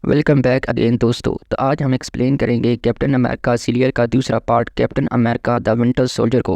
Welcome back again दोस्तों। तो आज हम एक्सप्लेन करेंगे कैप्टन अमेरिका सीरियल का दूसरा part captain America the winter soldier को।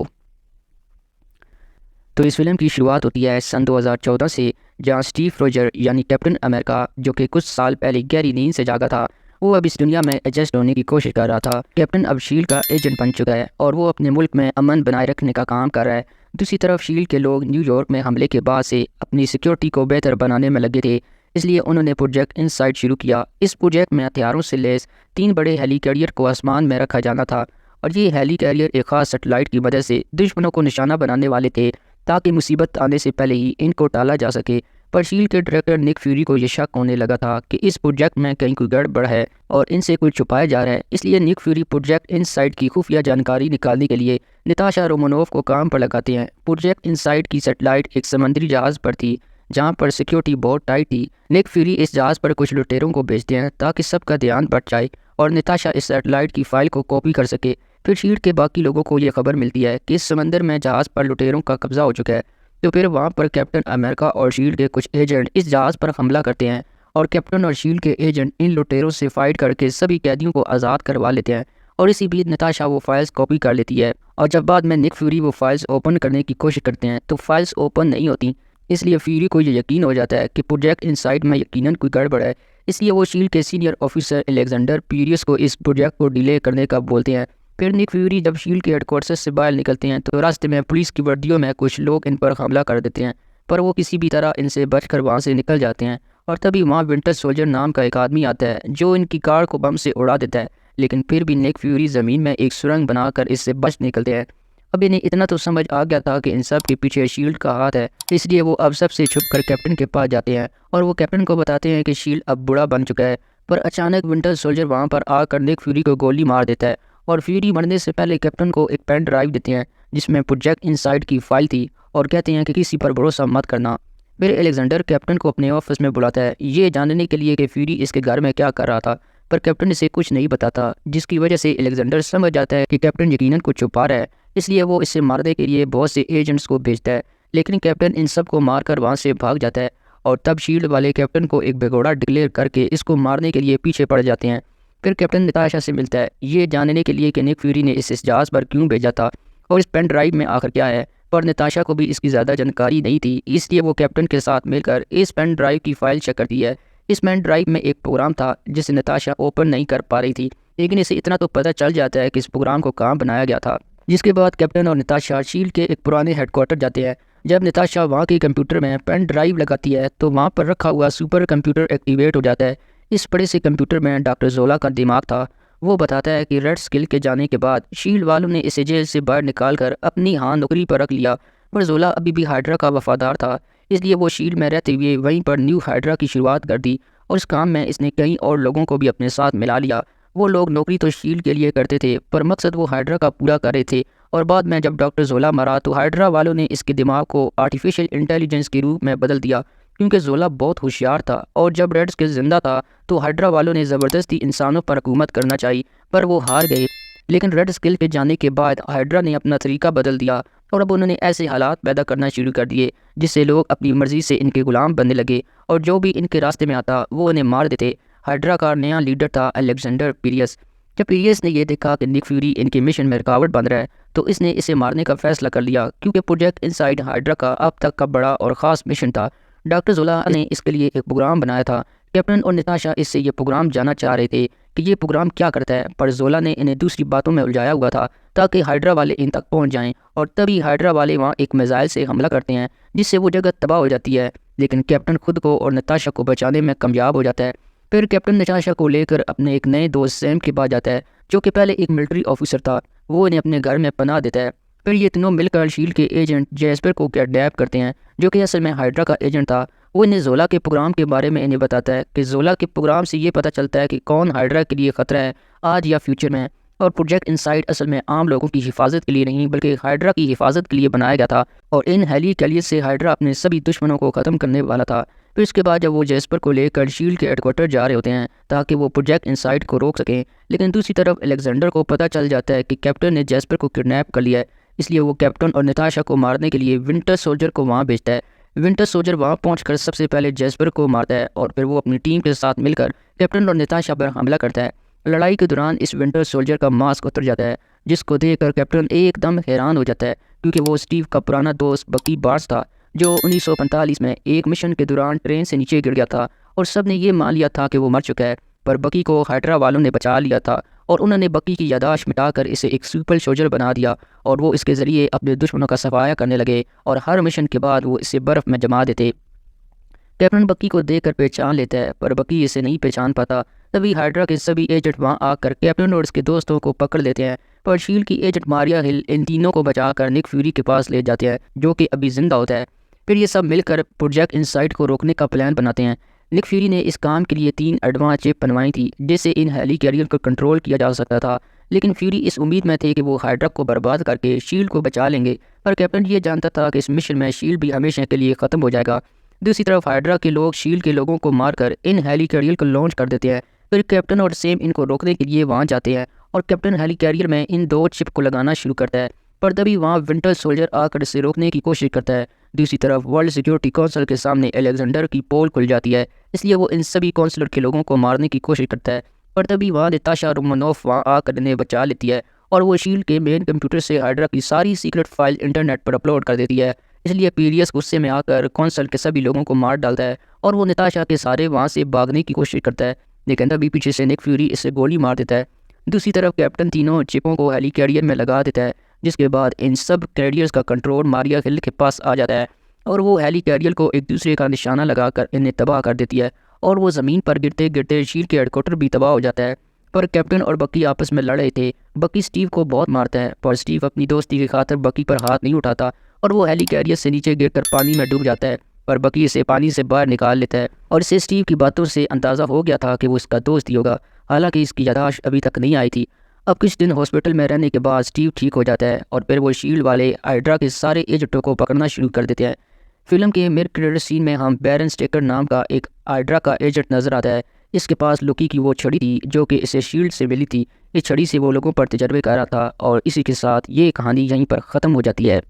तो इस फिल्म की शुरुआत होती है सन 2014 से, जहां स्टीव रोजर यानी कैप्टन अमेरिका, जो कि कुछ साल पहले गहरी नींद से जागा था, वो अब इस दुनिया में एडजस्ट होने की कोशिश कर रहा था। कैप्टन अब शील्ड का एजेंट बन चुका है और वो अपने मुल्क में अमन बनाए रखने का काम कर रहा है। दूसरी तरफ शील्ड के लोग न्यूयॉर्क में हमले के बाद से अपनी सिक्योरिटी को बेहतर बनाने में लगे थे, इसलिए उन्होंने प्रोजेक्ट इनसाइड शुरू किया। इस प्रोजेक्ट में हथियारों से लैस 3 बड़े हेली कैरियर को आसमान में रखा जाना था और ये हेली कैरियर एक खास सेटेलाइट की मदद से दुश्मनों को निशाना बनाने वाले थे, ताकि मुसीबत आने से पहले ही इनको टाला जा सके। पर शील्ड के डायरेक्टर निक फ्यूरी को यह शक होने लगा था कि इस प्रोजेक्ट में कहीं कोई गड़बड़ है और इनसे कुछ छुपाया जा रहा है। इसलिए निक फ्यूरी प्रोजेक्ट इनसाइड की खुफिया जानकारी निकालने के लिए नताशा रोमानोफ को काम पर लगाते हैं। प्रोजेक्ट इनसाइड की सेटेलाइट एक समुद्री जहाज़ पर थी, जहां पर सिक्योरिटी बहुत टाइट थी। निक फ्यूरी इस जहाज़ पर कुछ लुटेरों को भेजते हैं ताकि सबका ध्यान बच जाए और नताशा इस सेटेलाइट की फाइल को कॉपी कर सके। फिर शील्ड के बाकी लोगों को यह खबर मिलती है कि इस समंदर में जहाज़ पर लुटेरों का कब्जा हो चुका है। तो फिर वहां पर कैप्टन अमेरिका और शील्ड के कुछ एजेंट इस जहाज़ पर हमला करते हैं और कैप्टन और शील्ड के एजेंट इन लुटेरों से फाइट करके सभी कैदियों को आज़ाद करवा लेते हैं। और इसी बीच नताशा वो फाइल्स कॉपी कर लेती है और जब बाद में निक फ्यूरी वो फाइल्स ओपन करने की कोशिश करते हैं तो फाइल्स ओपन नहीं होती। इसलिए फ्यूरी को ये यकीन हो जाता है कि प्रोजेक्ट इनसाइड में यकीनन कोई गड़बड़ है। इसलिए वो शील्ड के सीनियर ऑफिसर अलेक्जेंडर पीरियस को इस प्रोजेक्ट को डिले करने का बोलते हैं। फिर निक फ्यूरी जब शील्ड के हेडक्वार्टर से बाहर निकलते हैं तो रास्ते में पुलिस की वर्दियों में कुछ लोग इन पर हमला कर देते हैं, पर वो किसी भी तरह इनसे बचकर वहाँ से निकल जाते हैं। और तभी वहाँ विंटर सोल्जर नाम का एक आदमी आता है जो इनकी कार को बम से उड़ा देता है, लेकिन फिर भी निक फ्यूरी ज़मीन में एक सुरंग बनाकर इससे बच निकलते हैं। अब इन्हें इतना तो समझ आ गया था कि इन सब के पीछे शील्ड का हाथ है, इसलिए वो अब सबसे छुप कर कैप्टन के पास जाते हैं और वो कैप्टन को बताते हैं कि शील्ड अब बूढ़ा बन चुका है। पर अचानक विंटर सोल्जर वहाँ पर आकर निक फ्यूरी को गोली मार देता है और फ्यूरी मरने से पहले कैप्टन को एक पेन ड्राइव देते हैं जिसमें प्रोजेक्ट इनसाइड की फाइल थी और कहते हैं कि किसी पर भरोसा मत करना। फिर अलेक्जेंडर कैप्टन को अपने ऑफिस में बुलाता है, ये जानने के लिए कि फ्यूरी इसके घर में क्या कर रहा था, पर कैप्टन इसे कुछ नहीं बताता, जिसकी वजह से अलेक्जेंडर समझ जाता है कि कैप्टन यकीनन कुछ छुपा रहा है। इसलिए वो इसे मारने के लिए बहुत से एजेंट्स को भेजता है, लेकिन कैप्टन इन सब को मारकर वहाँ से भाग जाता है और तब शील्ड वाले कैप्टन को एक भगोड़ा डिक्लेयर करके इसको मारने के लिए पीछे पड़ जाते हैं। फिर कैप्टन नताशा से मिलता है, ये जानने के लिए कि निक फ्यूरी ने इस जहाज़ पर क्यों भेजा था और इस पेन ड्राइव में आखिर क्या है। पर नताशा को भी इसकी ज़्यादा जानकारी नहीं थी, इसलिए वो कैप्टन के साथ मिलकर इस पेन ड्राइव की फाइल चेक करती है। इस पेन ड्राइव में एक प्रोग्राम था जिसे नताशा ओपन नहीं कर पा रही थी, लेकिन इसे इतना तो पता चल जाता है कि इस प्रोग्राम को कहाँ बनाया गया था। जिसके बाद कैप्टन और नताशा शील्ड के एक पुराने हेडक्वार्टर जाते हैं। जब नताशा वहाँ के कंप्यूटर में पेन ड्राइव लगाती है तो वहाँ पर रखा हुआ सुपर कंप्यूटर एक्टिवेट हो जाता है। इस बड़े से कंप्यूटर में डॉक्टर जोला का दिमाग था। वो बताता है कि रेड स्किल के जाने के बाद शील्ड वालों ने इसे जेल से बाहर निकाल कर अपनी नौकरी पर रख लिया, पर जोला अभी भी हाइड्रा का वफादार था, इसलिए वो शील्ड में रहते हुए वहीं पर न्यू हाइड्रा की शुरुआत कर दी और इस काम में इसने कई और लोगों को भी अपने साथ मिला लिया। वो लोग नौकरी तो शील्ड के लिए करते थे, पर मकसद वो हाइड्रा का पूरा कर रहे थे। और बाद में जब डॉक्टर जोला मरा तो हाइड्रा वालों ने इसके दिमाग को आर्टिफिशियल इंटेलिजेंस के रूप में बदल दिया, क्योंकि जोला बहुत होशियार था और जब रेड स्किल जिंदा था तो हाइड्रा वालों ने ज़बरदस्ती इंसानों पर हुकूमत करना चाहिए, पर वो हार गए। लेकिन रेड स्किल के जाने के बाद हाइड्रा ने अपना तरीका बदल दिया और अब उन्होंने ऐसे हालात पैदा करना शुरू कर दिए जिससे लोग अपनी मर्जी से इनके गुलाम बनने लगे और जो भी इनके रास्ते में आता वो उन्हें मार देते। हाइड्रा का नया लीडर था अलेक्जेंडर पीरियस। जब पीरियस ने यह देखा कि निक फ्यूरी इनके मिशन में रुकावट बन रहा है तो इसने इसे मारने का फैसला कर लिया, क्योंकि प्रोजेक्ट इनसाइड हाइड्रा का अब तक का बड़ा और ख़ास मिशन था। डॉक्टर जोला ने इसके लिए एक प्रोग्राम बनाया था। कैप्टन और नताशा इससे ये प्रोग्राम जानना चाह रहे थे कि ये प्रोग्राम क्या करता है, पर जोला ने इन्हें दूसरी बातों में उलझाया हुआ था ताकि हाइड्रा वाले इन तक पहुंच जाएं और तभी हाइड्रा वाले वहां एक मिसाइल से हमला करते हैं जिससे वो जगह तबाह हो जाती है, लेकिन कैप्टन खुद को और नताशा को बचाने में कामयाब हो जाता है। फिर कैप्टन नताशा को लेकर अपने एक नए दोस्त सैम के पास जाता है जो कि पहले एक मिलिट्री ऑफिसर था। वो इन्हें अपने घर में पनाह देता है। फिर ये तीनों मिलकर शील्ड के एजेंट जैस्पर को किडनैप करते हैं, जो कि असल में हाइड्रा का एजेंट था। वो इन्हें जोला के प्रोग्राम के बारे में इन्हें बताता है कि जोला के प्रोग्राम से ये पता चलता है कि कौन हाइड्रा के लिए ख़तरा है आज या फ्यूचर में, और प्रोजेक्ट इनसाइड असल में आम लोगों की हिफाजत के लिए नहीं बल्कि हाइड्रा की हिफाजत के लिए बनाया गया था और इन हेली कैरियर से हाइड्रा अपने सभी दुश्मनों को ख़त्म करने वाला था। फिर इसके बाद जब वो जैस्पर को लेकर शील्ड के हेडक्वार्टर जा रहे होते हैं ताकि वो प्रोजेक्ट इनसाइड को रोक सकें, लेकिन दूसरी तरफ अलेक्जेंडर को पता चल जाता है कि कैप्टन ने जैस्पर को किडनैप कर लिया है, इसलिए वो कैप्टन और नताशा को मारने के लिए विंटर सोल्जर को वहाँ भेजता है। विंटर सोल्जर वहाँ पहुंचकर सबसे पहले जैस्पर को मारता है और फिर वो अपनी टीम के साथ मिलकर कैप्टन और नताशा पर हमला करता है। लड़ाई के दौरान इस विंटर सोल्जर का मास्क उतर जाता है, जिसको देखकर कैप्टन एकदम हैरान हो जाता है, क्योंकि वो स्टीव का पुराना दोस्त बकी बार्स था, जो 1945 में एक मिशन के दौरान ट्रेन से नीचे गिर गया था और सब ने ये मान लिया था कि वो मर चुका है। पर बकी को हाइड्रा वालों ने बचा लिया था और उन्होंने बकी की याददाश्त मिटाकर इसे एक सुपर सोल्जर बना दिया और वो इसके ज़रिए अपने दुश्मनों का सफाया करने लगे और हर मिशन के बाद वो इसे बर्फ़ में जमा देते। कैप्टन बकी को देखकर पहचान लेता है, पर बकी इसे नहीं पहचान पाता। तभी हाइड्रा के सभी एजेंट वहां आकर कैप्टन और उसके दोस्तों को पकड़ लेते हैं, पर शील्ड की एजेंट मारिया हिल इन तीनों को बचाकर निक फ्यूरी के पास ले जाते हैं, जो कि अभी जिंदा होता है। फिर ये सब मिलकर प्रोजेक्ट इनसाइट को रोकने का प्लान बनाते हैं। निक फ्यूरी ने इस काम के लिए 3 एडवांस चिप बनवाई थी, जिससे इन हेली कैरियर को कंट्रोल किया जा सकता था। लेकिन फ्यूरी इस उम्मीद में थे कि वो हाइड्रा को बर्बाद करके शील्ड को बचा लेंगे, पर कैप्टन ये जानता था कि इस मिशन में शील्ड भी हमेशा के लिए ख़त्म हो जाएगा। दूसरी तरफ हाइड्रा के लोग शील्ड के लोगों को मारकर इन हेली कैरियर को लॉन्च कर देते हैं। फिर कैप्टन और सेम इनको रोकने के लिए वहां जाते हैं और कैप्टन हेली कैरियर में इन 2 चिप को लगाना शुरू करता है, पर तभी वहां विंटर सोल्जर आकर इसे रोकने की कोशिश करता है। दूसरी तरफ वर्ल्ड सिक्योरिटी काउंसिल के सामने अलेक्जेंडर की पोल खुल जाती है, इसलिए वो इन सभी काउंसिलर के लोगों को मारने की कोशिश करता है, पर तभी वहाँ नताशा रोमानोफ वहाँ आकर इन्हें बचा लेती है और वो शील्ड के मेन कंप्यूटर से हाइड्रा की सारी सीक्रेट फाइल इंटरनेट पर अपलोड कर देती है। इसलिए पीरियस गुस्से में आकर कौंसल के सभी लोगों को मार डालता है और वो नताशा के सारे वहाँ से भागने की कोशिश करता है, लेकिन तभी पीछे से निक फ्यूरी इसे गोली मार देता है। दूसरी तरफ कैप्टन तीनों चिपों को हेली कैरियर में लगा देता है, जिसके बाद इन सब कैरियर्स का कंट्रोल मारिया हिल के पास आ जाता है और वो हेली कैरियर को एक दूसरे का निशाना लगाकर इन्हें तबाह कर देती है और वो ज़मीन पर गिरते गिरते शील्ड के हेडक्वार्टर भी तबाह हो जाता है। पर कैप्टन और बकी आपस में लड़ रहे थे। बकी स्टीव को बहुत मारता है, पर स्टीव अपनी दोस्ती की खातिर बकी पर हाथ नहीं उठाता और वो हेली कैरियर से नीचे गिरकर पानी में डूब जाता है, पर बकी इसे पानी से बाहर निकाल लेता है और इसे स्टीव की बातों से अंदाज़ा हो गया था कि वो इसका दोस्त ही होगा, हालांकि इसकी याददाश्त अभी तक नहीं आई थी। अब कुछ दिन हॉस्पिटल में रहने के बाद स्टीव ठीक हो जाता है और फिर वो शील्ड वाले हाइड्रा के सारे एजेंटों को पकड़ना शुरू कर देते हैं। फिल्म के मिड क्रेडिट सीन में हम बैरन स्टेकर नाम का एक हाइड्रा का एजेंट नजर आता है। इसके पास लुकी की वो छड़ी थी जो कि इसे शील्ड से मिली थी। इस छड़ी से वो लोगों पर तजर्बे कर रहा था और इसी के साथ ये कहानी यहीं पर ख़त्म हो जाती है।